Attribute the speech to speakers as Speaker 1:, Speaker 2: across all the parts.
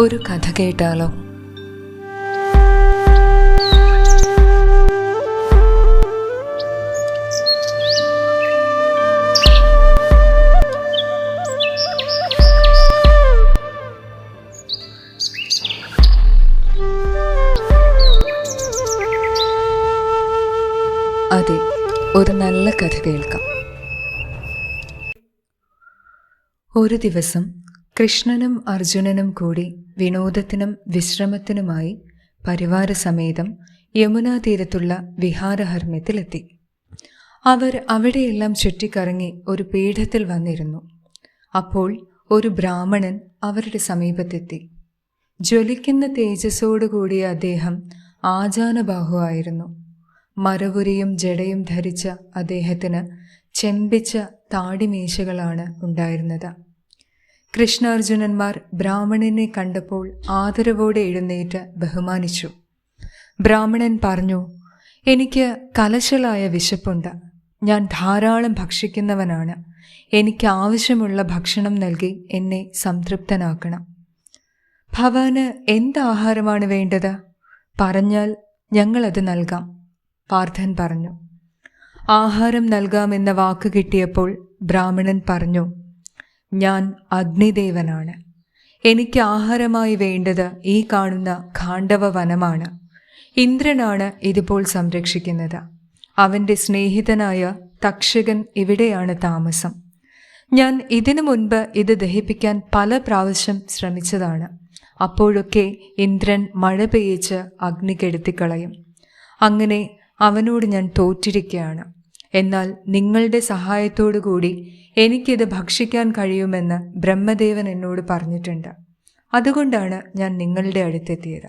Speaker 1: ഒരു കഥ കേട്ടാലോ? അതെ, ഒരു നല്ല കഥ കേൾക്കാം. ഒരു ദിവസം കൃഷ്ണനും അർജുനനും കൂടി വിനോദത്തിനും വിശ്രമത്തിനുമായി പരിവാരസമേതം യമുനാ തീരത്തുള്ള വിഹാരഹർമ്മ്യത്തിലെത്തി. അവർ അവിടെയെല്ലാം ചുറ്റിക്കറങ്ങി ഒരു പീഠത്തിൽ വന്നിരുന്നു. അപ്പോൾ ഒരു ബ്രാഹ്മണൻ അവരുടെ സമീപത്തെത്തി. ജ്വലിക്കുന്ന തേജസ്സോടുകൂടിയ അദ്ദേഹം ആജാനബാഹുവായിരുന്നു. മരവുരിയും ജടയും ധരിച്ച അദ്ദേഹത്തിന് ചെമ്പിച്ച താടിമീശകളാണ് ഉണ്ടായിരുന്നത്. കൃഷ്ണാർജുനന്മാർ ബ്രാഹ്മണനെ കണ്ടപ്പോൾ ആദരവോടെ എഴുന്നേറ്റ് ബഹുമാനിച്ചു. ബ്രാഹ്മണൻ പറഞ്ഞു, എനിക്ക് കലശലായ വിശപ്പുണ്ട്. ഞാൻ ധാരാളം ഭക്ഷിക്കുന്നവനാണ്. എനിക്ക് ആവശ്യമുള്ള ഭക്ഷണം നൽകി എന്നെ സംതൃപ്തനാക്കണം. ഭവാന് എന്ത് ആഹാരമാണ് വേണ്ടത്? പറഞ്ഞാൽ ഞങ്ങളത് നൽകാം, പാർത്ഥൻ പറഞ്ഞു. ആഹാരം നൽകാമെന്ന വാക്ക് കിട്ടിയപ്പോൾ ബ്രാഹ്മണൻ പറഞ്ഞു, ഞാൻ അഗ്നിദേവനാണ്. എനിക്ക് ആഹാരമായി വേണ്ടത് ഈ കാണുന്ന ഖാണ്ഡവ വനമാണ്. ഇന്ദ്രനാണ് ഇതിപ്പോൾ സംരക്ഷിക്കുന്നത്. അവൻ്റെ സ്നേഹിതനായ തക്ഷകൻ ഇവിടെയാണ് താമസം. ഞാൻ ഇതിനു മുൻപ് ഇത് ദഹിപ്പിക്കാൻ പല പ്രാവശ്യം ശ്രമിച്ചതാണ്. അപ്പോഴൊക്കെ ഇന്ദ്രൻ മഴ പെയ്യിച്ച് അഗ്നി കെടുത്തിക്കളയും. അങ്ങനെ അവനോട് ഞാൻ തോറ്റിരിക്കുകയാണ്. എന്നാൽ നിങ്ങളുടെ സഹായത്തോടു കൂടി എനിക്കിത് ഭക്ഷിക്കാൻ കഴിയുമെന്ന് ബ്രഹ്മദേവൻ എന്നോട് പറഞ്ഞിട്ടുണ്ട്. അതുകൊണ്ടാണ് ഞാൻ നിങ്ങളുടെ അടുത്തെത്തിയത്.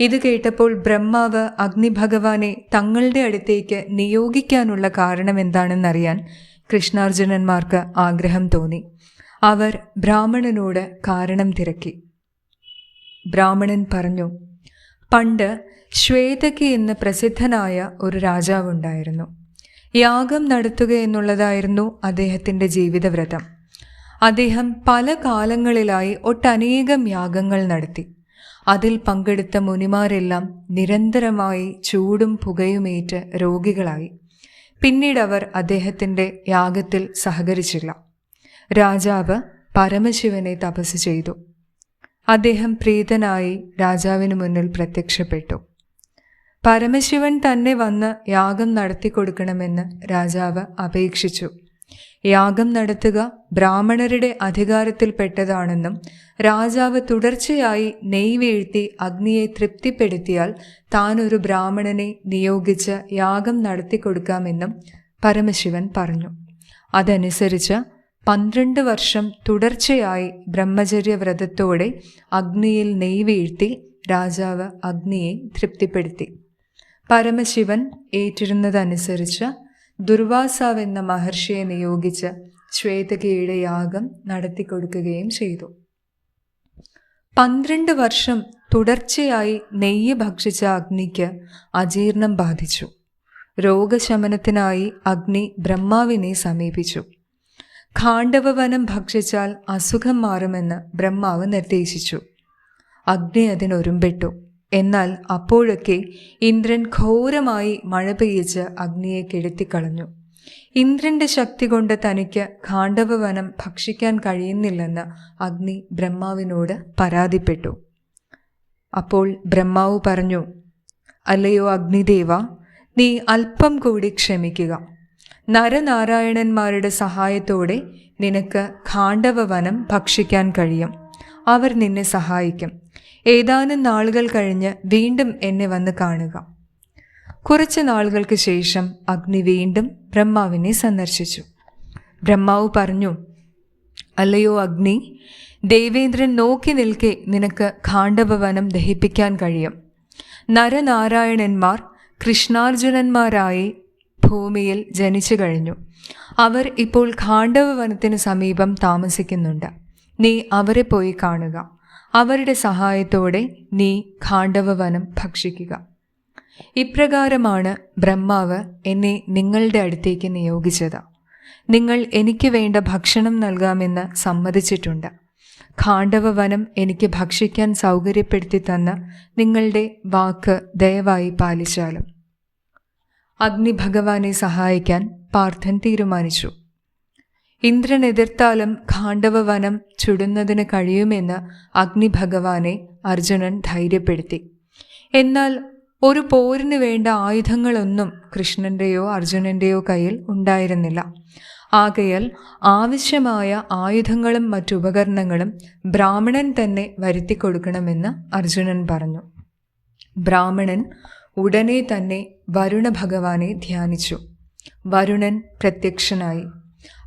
Speaker 1: ഇത് കേട്ടപ്പോൾ ബ്രഹ്മാവ് അഗ്നിഭഗവാനെ തങ്ങളുടെ അടുത്തേക്ക് നിയോഗിക്കാനുള്ള കാരണം എന്താണെന്നറിയാൻ കൃഷ്ണാർജുനന്മാർക്ക് ആഗ്രഹം തോന്നി. അവർ ബ്രാഹ്മണനോട് കാരണം തിരക്കി. ബ്രാഹ്മണൻ പറഞ്ഞു, പണ്ട് ശ്വേതകി എന്ന് പ്രസിദ്ധനായ ഒരു രാജാവുണ്ടായിരുന്നു. യാഗം നടത്തുക എന്നുള്ളതായിരുന്നു അദ്ദേഹത്തിൻ്റെ ജീവിതവ്രതം. അദ്ദേഹം പല കാലങ്ങളിലായി ഒട്ടനേകം യാഗങ്ങൾ നടത്തി. അതിൽ പങ്കെടുത്ത മുനിമാരെല്ലാം നിരന്തരമായി ചൂടും പുകയുമേറ്റ് രോഗികളായി. പിന്നീട് അവർ അദ്ദേഹത്തിൻ്റെ യാഗത്തിൽ സഹകരിച്ചില്ല. രാജാവ് പരമശിവനെ തപസ് ചെയ്തു. അദ്ദേഹം പ്രീതനായി രാജാവിന് മുന്നിൽ പ്രത്യക്ഷപ്പെട്ടു. പരമശിവൻ തന്നെ വന്ന് യാഗം നടത്തിക്കൊടുക്കണമെന്ന് രാജാവ് അപേക്ഷിച്ചു. യാഗം നടത്തുക ബ്രാഹ്മണരുടെ അധികാരത്തിൽപ്പെട്ടതാണെന്നും രാജാവ് തുടർച്ചയായി നെയ് വീഴ്ത്തി അഗ്നിയെ തൃപ്തിപ്പെടുത്തിയാൽ താൻ ഒരു ബ്രാഹ്മണനെ നിയോഗിച്ച് യാഗം നടത്തിക്കൊടുക്കാമെന്നും പരമശിവൻ പറഞ്ഞു. അതനുസരിച്ച് 12 വർഷം തുടർച്ചയായി ബ്രഹ്മചര്യവ്രതത്തോടെ അഗ്നിയിൽ നെയ് വീഴ്ത്തി രാജാവ് അഗ്നിയെ തൃപ്തിപ്പെടുത്തി. പരമശിവൻ ഏറ്റിരുന്നതനുസരിച്ച് ദുർവാസാവ് എന്ന മഹർഷിയെ നിയോഗിച്ച് ശ്വേതകയുടെ യാഗം നടത്തിക്കൊടുക്കുകയും ചെയ്തു. 12 വർഷം തുടർച്ചയായി നെയ്യ് ഭക്ഷിച്ച അഗ്നിക്ക് അജീർണം ബാധിച്ചു. രോഗശമനത്തിനായി അഗ്നി ബ്രഹ്മാവിനെ സമീപിച്ചു. ഖാണ്ഡവവനം ഭക്ഷിച്ചാൽ അസുഖം മാറുമെന്ന് ബ്രഹ്മാവ് നിർദ്ദേശിച്ചു. അഗ്നി അതിനൊരുമ്പെട്ടു. എന്നാൽ അപ്പോഴൊക്കെ ഇന്ദ്രൻ ഘോരമായി മഴ പെയ്യിച്ച് അഗ്നിയെ കെടുത്തിക്കളഞ്ഞു. ഇന്ദ്രന്റെ ശക്തി കൊണ്ട് തനിക്ക് ഖാണ്ഡവവനം ഭക്ഷിക്കാൻ കഴിയുന്നില്ലെന്ന് അഗ്നി ബ്രഹ്മാവിനോട് പരാതിപ്പെട്ടു. അപ്പോൾ ബ്രഹ്മാവ് പറഞ്ഞു, അല്ലയോ അഗ്നിദേവ, നീ അല്പം കൂടി ക്ഷമിക്കുക. നരനാരായണന്മാരുടെ സഹായത്തോടെ നിനക്ക് ഖാണ്ഡവവനം ഭക്ഷിക്കാൻ കഴിയും. അവർ നിന്നെ സഹായിക്കും. ഏതാനും നാളുകൾ കഴിഞ്ഞ് വീണ്ടും എന്നെ വന്ന് കാണുക. കുറച്ച് നാളുകൾക്ക് ശേഷം അഗ്നി വീണ്ടും ബ്രഹ്മാവിനെ സന്ദർശിച്ചു. ബ്രഹ്മാവ് പറഞ്ഞു, അല്ലയോ അഗ്നി, ദേവേന്ദ്രൻ നോക്കി നിൽക്കെ നിനക്ക് ഖാണ്ഡവവനം ദഹിപ്പിക്കാൻ കഴിയും. നരനാരായണന്മാർ കൃഷ്ണാർജുനന്മാരായി ഭൂമിയിൽ ജനിച്ചു കഴിഞ്ഞു. അവർ ഇപ്പോൾ ഖാണ്ഡവവനത്തിന് സമീപം താമസിക്കുന്നുണ്ട്. നീ അവരെ പോയി കാണുക. അവരുടെ സഹായത്തോടെ നീ ഖാണ്ഡവവനം ഭക്ഷിക്കുക. ഇപ്രകാരമാണ് ബ്രഹ്മാവ് എന്നെ നിങ്ങളുടെ അടുത്തേക്ക് നിയോഗിച്ചത്. നിങ്ങൾ എനിക്ക് വേണ്ട ഭക്ഷണം നൽകാമെന്ന് സമ്മതിച്ചിട്ടുണ്ട്. ഖാണ്ഡവവനം എനിക്ക് ഭക്ഷിക്കാൻ സൗകര്യപ്പെടുത്തി തന്ന നിങ്ങളുടെ വാക്ക് ദയവായി പാലിച്ചാലും. അഗ്നി ഭഗവാനെ സഹായിക്കാൻ പാർത്ഥൻ തീരുമാനിച്ചു. ഇന്ദ്രൻ എതിർത്താലും ഖാണ്ഡവവനം ചുടുന്നതിന് കഴിയുമെന്ന് അഗ്നി ഭഗവാനെ അർജുനൻ ധൈര്യപ്പെടുത്തി. എന്നാൽ ഒരു പോരിന് വേണ്ട ആയുധങ്ങളൊന്നും കൃഷ്ണന്റെയോ അർജുനന്റെയോ കയ്യിൽ ഉണ്ടായിരുന്നില്ല. ആകയാൽ ആവശ്യമായ ആയുധങ്ങളും മറ്റുപകരണങ്ങളും ബ്രാഹ്മണൻ തന്നെ വരുത്തിക്കൊടുക്കണമെന്ന് അർജുനൻ പറഞ്ഞു. ബ്രാഹ്മണൻ ഉടനെ തന്നെ വരുണ ഭഗവാനെ ധ്യാനിച്ചു. വരുണൻ പ്രത്യക്ഷനായി.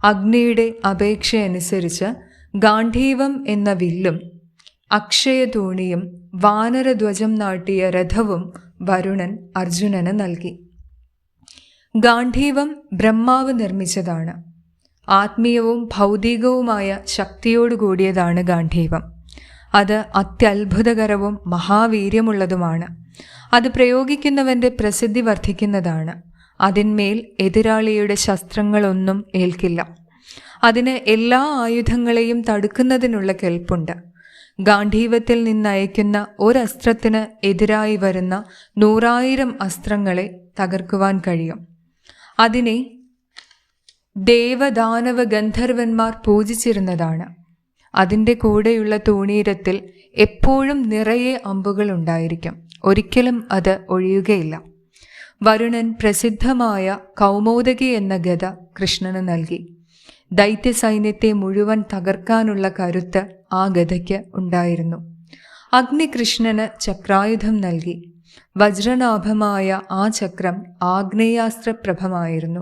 Speaker 1: അഗ്നിയുടെ അപേക്ഷയനുസരിച്ച് ഗാണ്ഡീവം എന്ന വില്ലും അക്ഷയതൂണിയും വാനരധ്വജം നാട്ടിയ രഥവും വരുണൻ അർജുനന് നൽകി. ഗാണ്ഡീവം ബ്രഹ്മാവ് നിർമ്മിച്ചതാണ്. ആത്മീയവും ഭൗതികവുമായ ശക്തിയോടുകൂടിയതാണ് ഗാണ്ഡീവം. അത് അത്യത്ഭുതകരവും മഹാവീര്യമുള്ളതുമാണ്. അത് പ്രയോഗിക്കുന്നവൻ്റെ പ്രസിദ്ധി വർദ്ധിക്കുന്നതാണ്. അതിന്മേൽ എതിരാളിയുടെ ശസ്ത്രങ്ങളൊന്നും ഏൽക്കില്ല. അതിന് എല്ലാ ആയുധങ്ങളെയും തടുക്കുന്നതിനുള്ള കെൽപ്പുണ്ട്. ഗാണ്ഡീവത്തിൽ നിന്നയക്കുന്ന ഒരസ്ത്രത്തിന് എതിരായി വരുന്ന 100,000 അസ്ത്രങ്ങളെ തകർക്കുവാൻ കഴിയും. അതിനെ ദേവദാനവ ഗന്ധർവന്മാർ പൂജിച്ചിരുന്നതാണ്. അതിൻ്റെ കൂടെയുള്ള തൂണീരത്തിൽ എപ്പോഴും നിറയെ അമ്പുകൾ ഉണ്ടായിരിക്കും. ഒരിക്കലും അത് ഒഴിയുകയില്ല. വരുണൻ പ്രസിദ്ധമായ കൗമോദകി എന്ന ഗദ കൃഷ്ണന് നൽകി. ദൈത്യസൈന്യത്തെ മുഴുവൻ തകർക്കാനുള്ള കരുത്ത് ആ ഗദയ്ക്ക് ഉണ്ടായിരുന്നു. അഗ്നി കൃഷ്ണന് ചക്രായുധം നൽകി. വജ്രനാഭമായ ആ ചക്രം ആഗ്നേയാസ്ത്രപ്രഭമായിരുന്നു.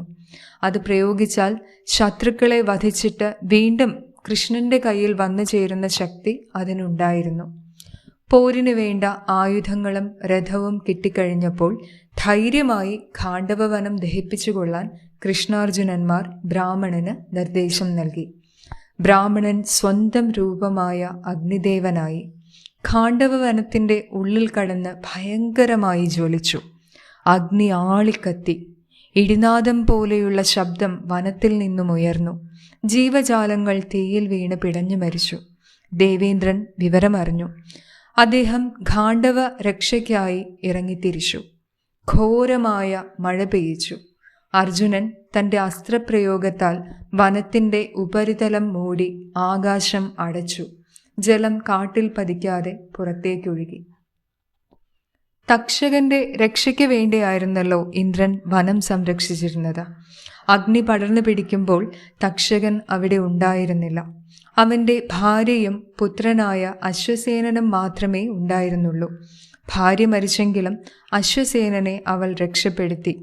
Speaker 1: അത് പ്രയോഗിച്ചാൽ ശത്രുക്കളെ വധിച്ചിട്ട് വീണ്ടും കൃഷ്ണന്റെ കയ്യിൽ വന്നു ചേരുന്ന ശക്തി അതിനുണ്ടായിരുന്നു. പോരിനു വേണ്ട ആയുധങ്ങളും രഥവും കിട്ടിക്കഴിഞ്ഞപ്പോൾ ധൈര്യമായി ഖാണ്ഡവവനം ദഹിപ്പിച്ചുകൊള്ളാൻ കൃഷ്ണാർജുനന്മാർ ബ്രാഹ്മണന് നിർദ്ദേശം നൽകി. ബ്രാഹ്മണൻ സ്വന്തം രൂപമായ അഗ്നിദേവനായി ഖാണ്ഡവവനത്തിൻ്റെ ഉള്ളിൽ കടന്ന് ഭയങ്കരമായി ജ്വലിച്ചു. അഗ്നി ആളിക്കത്തി. ഇടിനാദം പോലെയുള്ള ശബ്ദം വനത്തിൽ നിന്നും ഉയർന്നു. ജീവജാലങ്ങൾ തീയിൽ വീണ് പിടഞ്ഞു മരിച്ചു. ദേവേന്ദ്രൻ വിവരമറിഞ്ഞു. അദ്ദേഹം ഖാണ്ഡവ രക്ഷയ്ക്കായി ഇറങ്ങിത്തിരിച്ചു. ഘോരമായ മഴ പെയ്യിച്ചു. അർജുനൻ തൻ്റെ അസ്ത്രപ്രയോഗത്താൽ വനത്തിൻ്റെ ഉപരിതലം മൂടി ആകാശം അടച്ചു. ജലം കാട്ടിൽ പതിക്കാതെ പുറത്തേക്കൊഴുകി. തക്ഷകന്റെ രക്ഷയ്ക്ക് വേണ്ടിയായിരുന്നല്ലോ ഇന്ദ്രൻ വനം സംരക്ഷിച്ചിരുന്നത്. അഗ്നി പടർന്നു പിടിക്കുമ്പോൾ തക്ഷകൻ അവിടെ ഉണ്ടായിരുന്നില്ല. അവൻ്റെ ഭാര്യയും പുത്രനായ അശ്വസേനനും മാത്രമേ ഉണ്ടായിരുന്നുള്ളൂ. ഭാര്യ മരിച്ചെങ്കിലും അശ്വസേനനെ അവൾ രക്ഷപ്പെടുത്തി.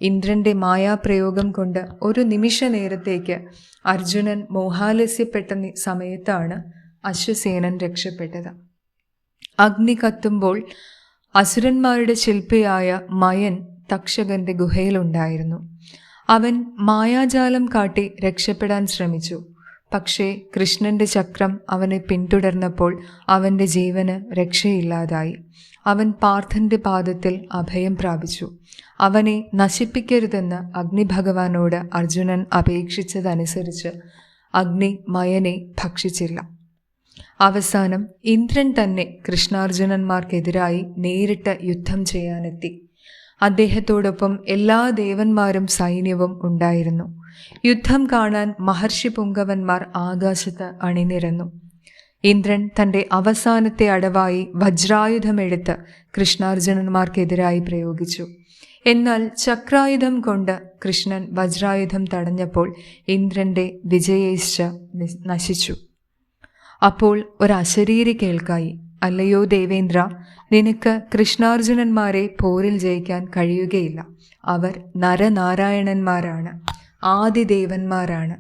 Speaker 1: ഇന്ദ്രന്റെ മായാപ്രയോഗം കൊണ്ട് ഒരു നിമിഷ നേരത്തേക്ക് അർജുനൻ മോഹാലസ്യപ്പെട്ട സമയത്താണ് അശ്വസേനൻ രക്ഷപ്പെട്ടത്. അഗ്നി കത്തുമ്പോൾ അസുരന്മാരുടെ ശില്പിയായ മയൻ തക്ഷകന്റെ ഗുഹയിലുണ്ടായിരുന്നു. അവൻ മായാജാലം കാട്ടി രക്ഷപ്പെടാൻ ശ്രമിച്ചു. പക്ഷേ കൃഷ്ണന്റെ ചക്രം അവനെ പിന്തുടർന്നപ്പോൾ അവൻ്റെ ജീവന് രക്ഷയില്ലാതായി. അവൻ പാർത്ഥന്റെ പാദത്തിൽ അഭയം പ്രാപിച്ചു. അവനെ നശിപ്പിക്കരുതെന്ന് അഗ്നിഭഗവാനോട് അർജുനൻ അപേക്ഷിച്ചതനുസരിച്ച് അഗ്നി മയനെ ഭക്ഷിച്ചില്ല. അവസാനം ഇന്ദ്രൻ തന്നെ കൃഷ്ണാർജുനന്മാർക്കെതിരായി നേരിട്ട് യുദ്ധം ചെയ്യാനെത്തി. അദ്ദേഹത്തോടൊപ്പം എല്ലാ ദേവന്മാരും സൈന്യവും ഉണ്ടായിരുന്നു. യുദ്ധം കാണാൻ മഹർഷി പുങ്കവന്മാർ ആകാശത്ത് അണിനിരന്നു. ഇന്ദ്രൻ തൻ്റെ അവസാനത്തെ അടവായി വജ്രായുധമെടുത്ത് കൃഷ്ണാർജുനന്മാർക്കെതിരായി പ്രയോഗിച്ചു. എന്നാൽ ചക്രായുധം കൊണ്ട് കൃഷ്ണൻ വജ്രായുധം തടഞ്ഞപ്പോൾ ഇന്ദ്രന്റെ വിജയേച്ഛ നശിച്ചു. അപ്പോൾ ഒരശരീരി കേൾക്കായി, അല്ലയോ ദേവേന്ദ്ര, നിനക്ക് കൃഷ്ണാർജുനന്മാരെ പോരിൽ ജയിക്കാൻ കഴിയുകയില്ല. അവർ നരനാരായണന്മാരാണ്, ആദിദേവന്മാരാണ്,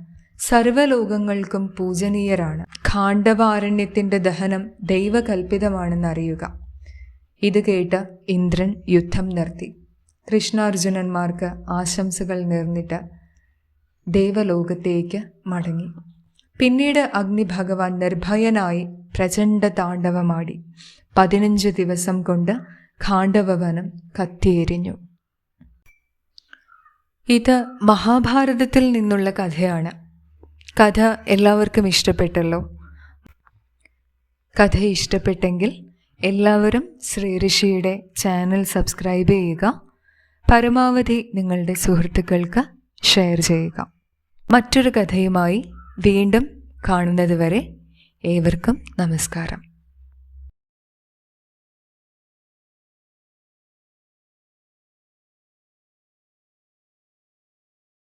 Speaker 1: സർവലോകങ്ങൾക്കും പൂജനീയരാണ്. ഖാണ്ഡവാരണ്യത്തിൻ്റെ ദഹനം ദൈവകൽപ്പിതമാണെന്നറിയുക. ഇത് കേട്ട് ഇന്ദ്രൻ യുദ്ധം നിർത്തി. കൃഷ്ണാർജുനന്മാർക്ക് ആശംസകൾ നേർന്നിട്ട് ദേവലോകത്തേക്ക് മടങ്ങി. പിന്നീട് അഗ്നിഭഗവാൻ നിർഭയനായി പ്രചണ്ഡ താണ്ഡവമാടി. 15 ദിവസം കൊണ്ട് ഖാണ്ഡവവനം കത്തിയെരിഞ്ഞു. ഇത് മഹാഭാരതത്തിൽ നിന്നുള്ള കഥയാണ്. കഥ എല്ലാവർക്കും ഇഷ്ടപ്പെട്ടല്ലോ. കഥ ഇഷ്ടപ്പെട്ടെങ്കിൽ എല്ലാവരും ശ്രീ ഋഷിയുടെ ചാനൽ സബ്സ്ക്രൈബ് ചെയ്യുക. പരമാവധി നിങ്ങളുടെ സുഹൃത്തുക്കൾക്ക് ഷെയർ ചെയ്യുക. മറ്റൊരു കഥയുമായി വീണ്ടും കാണുന്നതുവരെ ഏവർക്കും നമസ്കാരം.